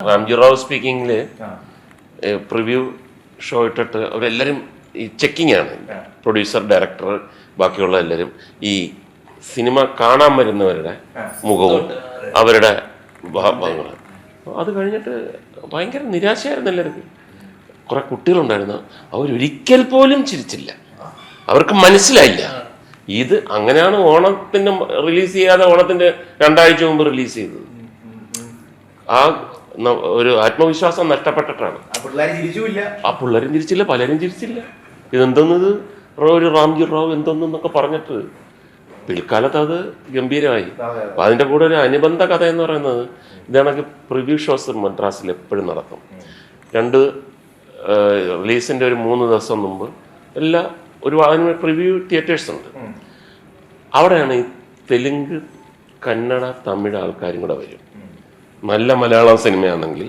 Ramji Rao സ്പീക്കിങ്ങിൽ preview show ഇട്ടിട്ട് അവരെല്ലാവരും ഈ ചെക്കിംഗ് ആണ്, പ്രൊഡ്യൂസർ, ഡയറക്ടർ, ബാക്കിയുള്ള എല്ലാവരും ഈ സിനിമ കാണാൻ വരുന്നവരുടെ മുഖവും അവരുടെ ഭാവങ്ങളും. അത് കഴിഞ്ഞിട്ട് ഭയങ്കര നിരാശയായിരുന്നു എല്ലാവർക്കും. കുറെ കുട്ടികളുണ്ടായിരുന്നു, അവരൊരിക്കൽ പോലും ചിരിച്ചില്ല. അവർക്ക് മനസ്സിലായില്ല ഇത് അങ്ങനെയാണ്. ഓണത്തിന് റിലീസ് ചെയ്യാതെ ഓണത്തിന്റെ 2 ആഴ്ച മുമ്പ് റിലീസ് ചെയ്തത്. ആ ഒരു ആത്മവിശ്വാസം നഷ്ടപ്പെട്ടിട്ടാണ്. ആ പിള്ളേരും ചിരിച്ചില്ല, പലരും ചിരിച്ചില്ല. ഇതെന്തോന്നത് ഒരു റാംജി റാവു എന്തോന്നൊക്കെ പറഞ്ഞിട്ട് പിൽക്കാലത്ത് അത് ഗംഭീരമായി. അപ്പൊ അതിന്റെ കൂടെ ഒരു അനുബന്ധ കഥ എന്ന് പറയുന്നത് ഇതാണെങ്കിൽ പ്രിവ്യൂ ഷോസ് മദ്രാസിൽ എപ്പോഴും നടത്തും. 2 റിലീസിന്റെ ഒരു 3 ദിവസം മുമ്പ് എല്ലാ അതിന് പ്രിവ്യൂ തിയേറ്റേഴ്സ് ഉണ്ട്. അവിടെയാണ് ഈ തെലുങ്ക്, കന്നഡ, തമിഴ് ആൾക്കാരും കൂടെ വരും. നല്ല മലയാളം സിനിമയാണെങ്കിൽ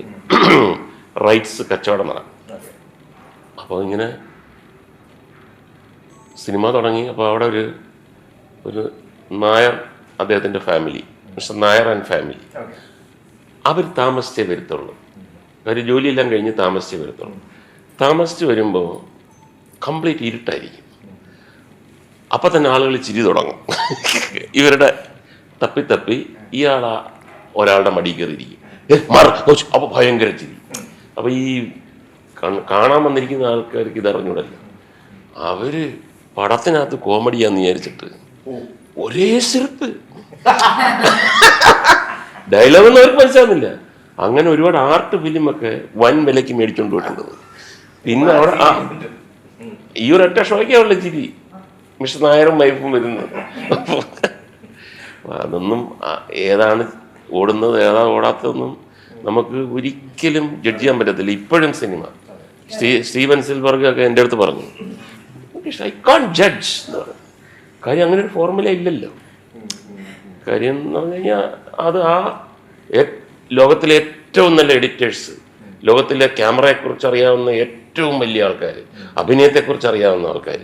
റൈറ്റ്സ് കച്ചവടം നടക്കും. അപ്പോൾ ഇങ്ങനെ സിനിമ തുടങ്ങി. അപ്പോൾ അവിടെ ഒരു നായർ, അദ്ദേഹത്തിൻ്റെ family, mister Nair and family, അവർ താമസിച്ചേ വരുത്തുള്ളൂ. അവർ ജോലിയെല്ലാം കഴിഞ്ഞ് താമസിച്ചേ വരുത്തുള്ളൂ. താമസിച്ച് വരുമ്പോൾ കംപ്ലീറ്റ് ഇരുട്ടായിരിക്കും. അപ്പം തന്നെ ആളുകൾ ചിരി തുടങ്ങും. ഇവരുടെ തപ്പി ഒരാളുടെ മടി കയറിയിരിക്കും. അപ്പോൾ ഭയങ്കര ചിരി. അപ്പോൾ ഈ കാണാൻ വന്നിരിക്കുന്ന ആൾക്കാർക്ക് ഇതറിഞ്ഞൂടല്ലോ. അവര് പടത്തിനകത്ത് കോമഡിയാന്ന് വിചാരിച്ചിട്ട് ഒരേ സിറപ്പ് ഡയലോഗൊന്നും അവർക്ക് മനസ്സിലാകുന്നില്ല. അങ്ങനെ ഒരുപാട് ആർട്ട് ഫിലിമൊക്കെ വൻ വിലയ്ക്ക് മേടിച്ചോണ്ട് പോയിട്ടുണ്ട്. പിന്നെ അവിടെ ഈ ഒരൊറ്റ ഷോയ്ക്കാണല്ലോ ചിരി. മിസ്റ്റർ നായരും വൈഫും വരുന്നത്. അതൊന്നും ഏതാണ് ഓടുന്നത് ഏതാ ഓടാത്തതൊന്നും നമുക്ക് ഒരിക്കലും ജഡ്ജ് ചെയ്യാൻ പറ്റത്തില്ല. ഇപ്പോഴും സിനിമ സ്റ്റീവൻ സ്പിൽബർഗ് ഒക്കെ എൻ്റെ അടുത്ത് പറഞ്ഞു, ഐ കാൺ ജഡ്ജ് എന്ന് പറഞ്ഞു. കാര്യം അങ്ങനെ ഒരു ഫോർമുല ഇല്ലല്ലോ. കാര്യം എന്ന് പറഞ്ഞു കഴിഞ്ഞാൽ അത് ലോകത്തിലെ ഏറ്റവും നല്ല എഡിറ്റേഴ്സ്, ലോകത്തിലെ ക്യാമറയെക്കുറിച്ച് അറിയാവുന്ന ഏറ്റവും വലിയ ആൾക്കാർ, അഭിനയത്തെക്കുറിച്ച് അറിയാവുന്ന ആൾക്കാർ,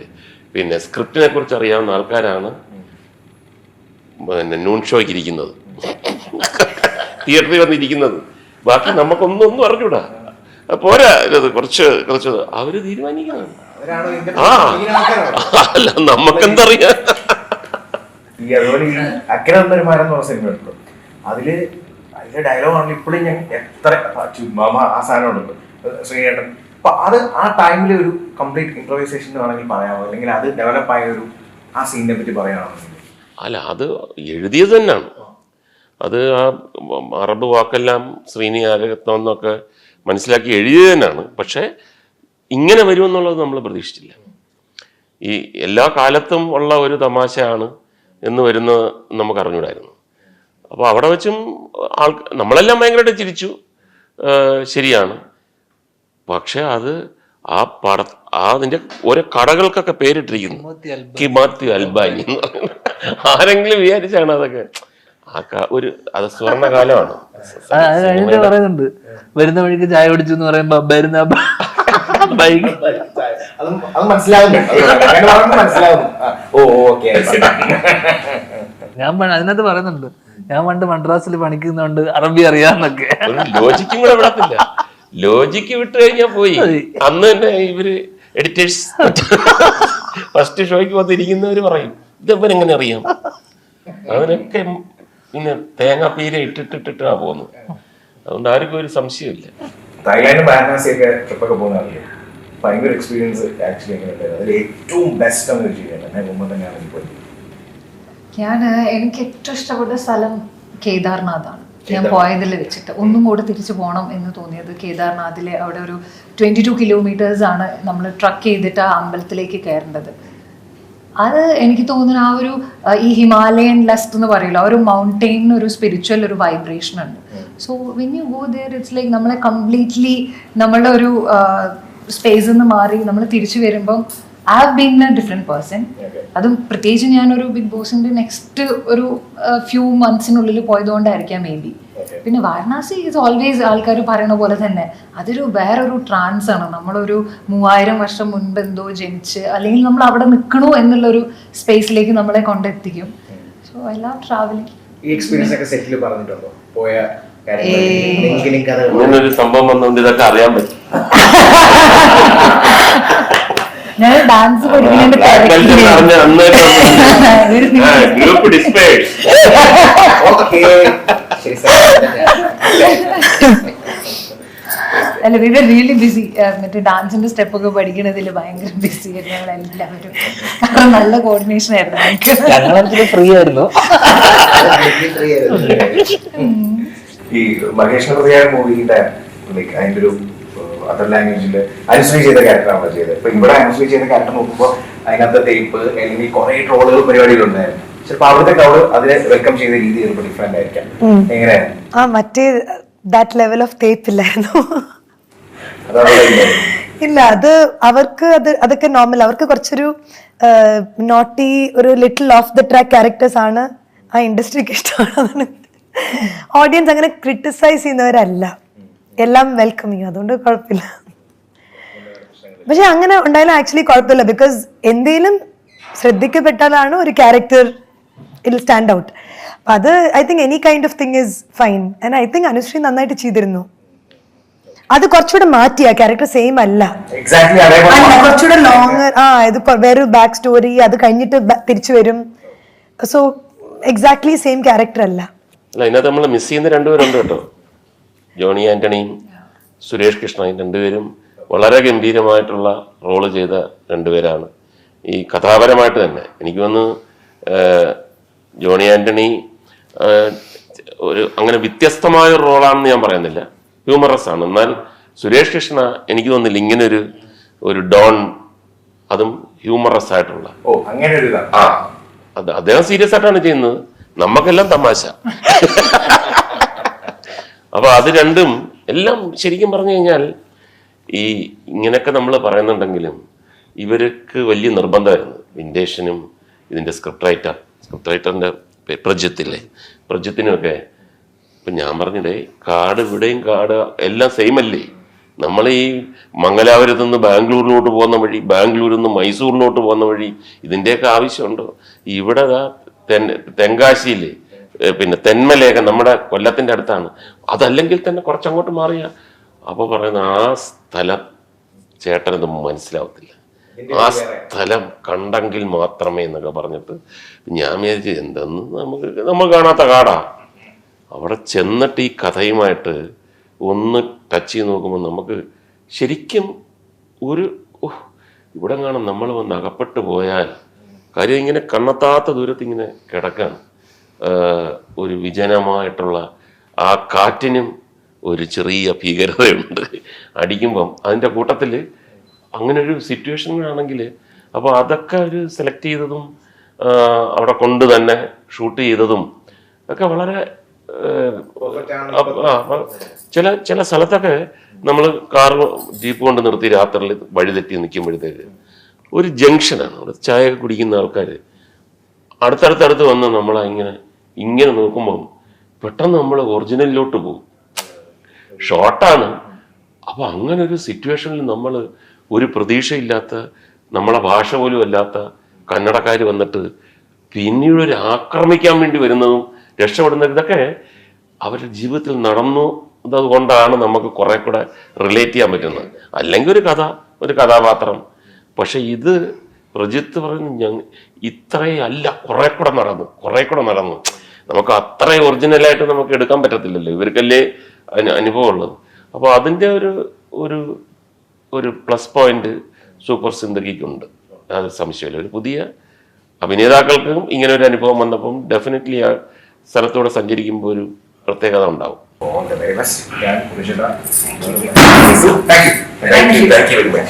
പിന്നെ സ്ക്രിപ്റ്റിനെ കുറിച്ച് അറിയാവുന്ന ആൾക്കാരാണ് പിന്നെ നൂൺ ഷോയ്ക്ക് ഇരിക്കുന്നത്, തിയേറ്ററിൽ വന്നിരിക്കുന്നത്. ബാക്കി നമുക്കൊന്നും അറിഞ്ഞൂടാ. പോരാ, കുറച്ച് അവര് തീരുമാനിക്കണം. അല്ല നമുക്കെന്തറിയാം. അതിലെ ഡയലോഗാണ് ഇപ്പോഴും ഞാൻ എത്ര ആ സാധനമുണ്ട് ശ്രീകേട്ടൻ. അപ്പൊ അത് ആ ടൈമിൽ ഒരു കംപ്ലീറ്റ് ഇംപ്രവൈസേഷൻ ആണെങ്കിൽ പറയാമോ, അല്ലെങ്കിൽ അത് ഡെവലപ്പ് ആയ ഒരു ആ സീനിനെ പറ്റി പറയാനാണെങ്കിൽ? അല്ല, അത് എഴുതിയത് തന്നെയാണ്. അത് ആ അറബ് വാക്കെല്ലാം ശ്രീനിയാരത്വമെന്നൊക്കെ മനസ്സിലാക്കി എഴുതിയത് തന്നെയാണ്. പക്ഷേ ഇങ്ങനെ വരുമെന്നുള്ളത് നമ്മൾ പ്രതീക്ഷിച്ചില്ല. ഈ എല്ലാ കാലത്തും ഉള്ള ഒരു തമാശയാണ് എന്ന് വരുന്നത് നമുക്ക് അറിഞ്ഞൂടായിരുന്നു. അപ്പോൾ അവിടെ വെച്ചും നമ്മളെല്ലാം ഭയങ്കരമായിട്ട് ചിരിച്ചു, ശരിയാണ്. പക്ഷെ അത് അതിൻ്റെ ഓരോ കടകൾക്കൊക്കെ പേരിട്ടിരിക്കുന്നു, കിമാത്തി അൽബാനി എന്ന് പറയുന്നത്. ആരെങ്കിലും വിചാരിച്ചാണ് അതൊക്കെ? അത് സ്വർണ്ണകാലമാണ്. പറയുന്നുണ്ട്, വരുന്ന വഴിക്ക് ചായ കുടിച്ചു എന്ന് പറയുമ്പോ ഞാൻ അതിനകത്ത് പറയുന്നുണ്ട്, ഞാൻ പണ്ട് മദ്രാസിൽ പണിക്കുന്നുണ്ട്, അറബി അറിയാന്നൊക്കെ. ലോജിക്കും കൂടെ വിടത്തില്ല. ലോജിക്ക് വിട്ട് കഴിഞ്ഞാൽ പോയി. അന്ന് തന്നെ ഇവര് എഡിറ്റേഴ്സ് ഫസ്റ്റ് ഷോയ്ക്ക് വന്നിരിക്കുന്നവര് പറയും, ഇതെവൻ എങ്ങനെ അറിയാം? അവനൊക്കെ പിന്നെ തേങ്ങാപ്പീര ഇട്ടിട്ടാ പോകുന്നത്. അതുകൊണ്ട് ആർക്കും ഒരു സംശയമില്ല. തായ്ലാൻഡ് വാരണാസിയൊക്കെ ട്രിപ്പൊക്കെ പോകുന്നതല്ലേ, ഭയങ്കര എക്സ്പീരിയൻസ് ആക്ച്വലി എങ്ങനെയുണ്ടായിരുന്നു? അതിൽ ഏറ്റവും ബെസ്റ്റ് എന്ന് ചെയ്യുന്നത് എനിക്ക് ഏറ്റവും ഇഷ്ടപ്പെട്ട സ്ഥലം കേദാർനാഥാണ്. ഞാൻ പോയതിൽ വെച്ചിട്ട് ഒന്നും കൂടെ തിരിച്ചു പോകണം എന്ന് തോന്നിയത് കേദാർനാഥിലെ അവിടെ ഒരു 22 കിലോമീറ്റേഴ്സ് ആണ് നമ്മൾ ട്രക്ക് ചെയ്തിട്ട് ആ അമ്പലത്തിലേക്ക് കയറേണ്ടത്. അത് എനിക്ക് തോന്നുന്നു ആ ഒരു ഈ ഹിമാലയൻ ലസ്റ്റ് എന്ന് പറയില്ല, ഒരു മൗണ്ടെയിൻ ഒരു സ്പിരിച്വൽ ഒരു വൈബ്രേഷൻ ഉണ്ട്. So when you go there it's like നമ്മളെ കംപ്ലീറ്റ്ലി നമ്മളുടെ ഒരു സ്പേസിൽ നിന്ന് മാറി നമ്മൾ തിരിച്ചു വരുമ്പം I have been A different person. അതും പ്രത്യേകിച്ച് ഞാനൊരു ബിഗ് ബോസിന്റെ നെക്സ്റ്റ് ഒരു ഫ്യൂ മന്ത്സിനുള്ളിൽ പോയതുകൊണ്ടായിരിക്കാം മേ ബി. പിന്നെ വാരണാസി ഇസ് ഓൾവേസ് ആൾക്കാർ പറയുന്ന പോലെ തന്നെ അതൊരു വേറൊരു ട്രാൻസ് ആണ്. നമ്മളൊരു 3000 വർഷം മുൻപ് എന്തോ ജനിച്ച് അല്ലെങ്കിൽ നമ്മൾ അവിടെ നിൽക്കണോ എന്നുള്ളൊരു സ്പേസിലേക്ക് നമ്മളെ കൊണ്ടെത്തിക്കും. So I love travelling. ഈ എക്സ്പീരിയൻസ് ഒക്കെ സെറ്റിൽ പറഞ്ഞിട്ടുണ്ടോ? പോയ എന്തെങ്കിലും കഥ ഇങ്ങനൊരു സംഭവം വന്നുകൊണ്ട് ഇതൊക്കെ അറിയാൻ പറ്റും. ഞാൻ ഡാൻസ് പഠിക്കുന്നതിന്റെ ഗ്രൂപ്പ് ഡിസ്പ്ലേ. ഓക്കേ. ശരി സാർ. അല്ല വി വർ റിയലി ബിസി. മറ്റേ ഡാൻസിന്റെ സ്റ്റെപ്പ് ഒക്കെ പഠിക്കണതിൽ ഭയങ്കര ബിസി ആയിരുന്നു ഞങ്ങൾ എല്ലാവരും. കാരണം നല്ല കോർഡിനേഷൻ ആയിരുന്നു ഞങ്ങൾക്ക്. ഞങ്ങളെന്തിനും ഫ്രീ ആയിരുന്നു. ഈ മഹേഷ് ഹൃദയ മൂവിയുടെ അതിന്റെ ഒരു അതർ ലാംഗ്വേജില് അനുശ്രീ ചെയ്ത ക്യാരക്ടറാണ് ചെയ്തത്. ഇപ്പൊ ഇവിടെ അനുശ്രീ ചെയ്ത ക്യാരക്ടർ നോക്കുമ്പോൾ അതിനകത്ത് ടേപ്പ് അല്ലെങ്കിൽ കുറെ ട്രോളുകൾ പരിപാടികളുണ്ടായിരുന്നു. ചിലപ്പോ അവിടുത്തെ ക്രൗഡ് അതിനെ വെൽക്കം ചെയ്ത രീതി ചിലപ്പോൾ ഡിഫറെന്റ് ആയിരിക്കാം. എങ്ങനെയാണ് മറ്റേ ദാറ്റ് ലെവൽ ഓഫ് ടേപ്പ് ഇല്ലായിരുന്നു. ഇല്ല, അത് അവർക്ക് അതൊക്കെ നോർമൽ. അവർക്ക് കുറച്ചൊരു നോട്ടി ഒരു little of the track characters ആണ് ആ ഇൻഡസ്ട്രിക്ക് ഇഷ്ടമാണ്. ഓഡിയൻസ് അങ്ങനെ ക്രിട്ടിസൈസ് ചെയ്യുന്നവരല്ല, എല്ലാം വെൽക്കം ചെയ്യും. അതുകൊണ്ട് കുഴപ്പമില്ല. പക്ഷെ അങ്ങനെ ഉണ്ടായാലും ആക്ച്വലി കുഴപ്പമില്ല. ബിക്കോസ് എന്തെങ്കിലും ശ്രദ്ധിക്കപ്പെട്ടാലാണ് ഒരു ക്യാരക്ടർ ഇറ്റ് സ്റ്റാൻഡ് ഔട്ട്. അപ്പൊ അത് I think any kind of thing is fine. And I think Anusree നന്നായിട്ട് ചെയ്തിരുന്നു. അത് കുറച്ചുകൂടെ മാറ്റിയ ക്യാരക്ടർ സെയിം അല്ല, കുറച്ചുകൂടെ ലോങ്. ഇത് വേറൊരു ബാക്ക് സ്റ്റോറി, അത് കഴിഞ്ഞിട്ട് തിരിച്ചു വരും. സോ എക്സാക്ട്ലി സെയിം ക്യാരക്ടർ അല്ല. അതിനകത്ത് നമ്മൾ മിസ് ചെയ്യുന്ന രണ്ടുപേരുണ്ട് കേട്ടോ. ജോണി ആന്റണിയും സുരേഷ് കൃഷ്ണയും രണ്ടുപേരും വളരെ ഗംഭീരമായിട്ടുള്ള റോള് ചെയ്ത രണ്ടുപേരാണ്. ഈ കഥാപരമായിട്ട് തന്നെ എനിക്ക് തോന്നുന്നു ജോണി ആന്റണി ഒരു അങ്ങനെ വ്യത്യസ്തമായ ഒരു റോളാണെന്ന് ഞാൻ പറയുന്നില്ല, ഹ്യൂമറസ് ആണ്. എന്നാൽ സുരേഷ് കൃഷ്ണ എനിക്ക് തോന്നുന്നില്ല ഇങ്ങനെ ഒരു ഡോൺ, അതും ഹ്യൂമറസ് ആയിട്ടുള്ള. അദ്ദേഹം സീരിയസ് ആയിട്ടാണ് ചെയ്യുന്നത്, നമുക്കെല്ലാം തമാശ. അപ്പൊ അത് രണ്ടും എല്ലാം ശരിക്കും പറഞ്ഞു കഴിഞ്ഞാൽ ഈ ഇങ്ങനെയൊക്കെ നമ്മൾ പറയുന്നുണ്ടെങ്കിലും ഇവർക്ക് വലിയ നിർബന്ധമായിരുന്നു. വിൻഡേഷനും ഇതിന്റെ സ്ക്രിപ്റ്റ് റൈറ്ററിന്റെ പ്രജിത്തിനുമൊക്കെ ഇപ്പൊ ഞാൻ പറഞ്ഞിട്ടേ കാട് ഇവിടെയും കാട് എല്ലാം സെയിം അല്ലേ. നമ്മൾ ഈ മംഗലാപുരത്ത് നിന്ന് ബാംഗ്ലൂരിലോട്ട് പോകുന്ന വഴി, ബാംഗ്ലൂരിൽ നിന്ന് മൈസൂരിലോട്ട് പോകുന്ന വഴി ഇതിൻ്റെയൊക്കെ ആവശ്യമുണ്ടോ? ഇവിടെ തെങ്കാശിയില് പിന്നെ തെന്മലേഖ നമ്മുടെ കൊല്ലത്തിന്റെ അടുത്താണ്, അതല്ലെങ്കിൽ തന്നെ കുറച്ചങ്ങോട്ട് മാറിയ അപ്പൊ പറയുന്ന ആ സ്ഥലം ചേട്ടനത് മനസ്സിലാവത്തില്ല, ആ സ്ഥലം കണ്ടെങ്കിൽ മാത്രമേ എന്നൊക്കെ പറഞ്ഞിട്ട് ഞാൻ വിചാരിച്ചു എന്തെന്ന് നമ്മൾ കാണാത്ത കാടാ. അവിടെ ചെന്നിട്ട് ഈ കഥയുമായിട്ട് ഒന്ന് ടച്ച് ചെയ്ത് നോക്കുമ്പോൾ നമുക്ക് ശരിക്കും ഇവിടെ കാണാം നമ്മൾ വന്ന് അകപ്പെട്ടു പോയാൽ കാര്യം ഇങ്ങനെ കണ്ണെത്താത്ത ദൂരത്ത് ഇങ്ങനെ കിടക്കാണ്. ഒരു വിജനമായിട്ടുള്ള ആ കാറ്റിനും ഒരു ചെറിയ ഭീകരതയുണ്ട് അടിക്കുമ്പം. അതിൻ്റെ കൂട്ടത്തിൽ അങ്ങനെ ഒരു സിറ്റുവേഷനാണെങ്കിൽ അപ്പോൾ അതൊക്കെ ഒരു സെലക്ട് ചെയ്തതും അവിടെ കൊണ്ട് തന്നെ ഷൂട്ട് ചെയ്തതും ഒക്കെ വളരെ ചില സ്ഥലത്തൊക്കെ നമ്മൾ കാർ ജീപ്പ് കൊണ്ട് നിർത്തി രാത്രിയിൽ വഴിതെറ്റി നിൽക്കുമ്പോഴത്തേക്ക് ഒരു ജംഗ്ഷനാണ്, അവിടെ ചായ കുടിക്കുന്ന ആൾക്കാർ അടുത്തടുത്തടുത്ത് വന്ന് നമ്മളെ ഇങ്ങനെ നോക്കുമ്പം പെട്ടെന്ന് നമ്മൾ ഒറിജിനലിലോട്ട് പോകും. ഷോർട്ടാണ്. അപ്പൊ അങ്ങനെ ഒരു സിറ്റുവേഷനിൽ നമ്മൾ ഒരു പ്രതീക്ഷയില്ലാത്ത, നമ്മളെ ഭാഷ പോലും അല്ലാത്ത കന്നഡക്കാർ വന്നിട്ട് പിന്നീട് ഒരു ആക്രമിക്കാൻ വേണ്ടി വരുന്നതും രക്ഷപ്പെടുന്ന ഇതൊക്കെ അവരുടെ ജീവിതത്തിൽ നടന്നത് കൊണ്ടാണ് നമുക്ക് കുറെ കൂടെ റിലേറ്റ് ചെയ്യാൻ പറ്റുന്നത്. അല്ലെങ്കിൽ ഒരു കഥാപാത്രം. പക്ഷെ ഇത് പ്രജിത്ത് പറഞ്ഞു ഇത്രയും അല്ല, കുറെ കൂടെ നടന്നു. നമുക്ക് അത്രയും ഒറിജിനലായിട്ട് നമുക്ക് എടുക്കാൻ പറ്റത്തില്ലല്ലോ, ഇവർക്കല്ലേ അനുഭവം ഉള്ളത്. അപ്പോൾ അതിൻ്റെ ഒരു പ്ലസ് പോയിന്റ് സൂപ്പർ സിന്ദഗിക്കുണ്ട്, അത് സംശയമില്ല. ഒരു പുതിയ അഭിനേതാക്കൾക്കും ഇങ്ങനെ ഒരു അനുഭവം വന്നപ്പം ഡെഫിനറ്റ്ലി ആ സ്ഥലത്തൂടെ സഞ്ചരിക്കുമ്പോൾ ഒരു പ്രത്യേകത ഉണ്ടാവും. Thank you very much.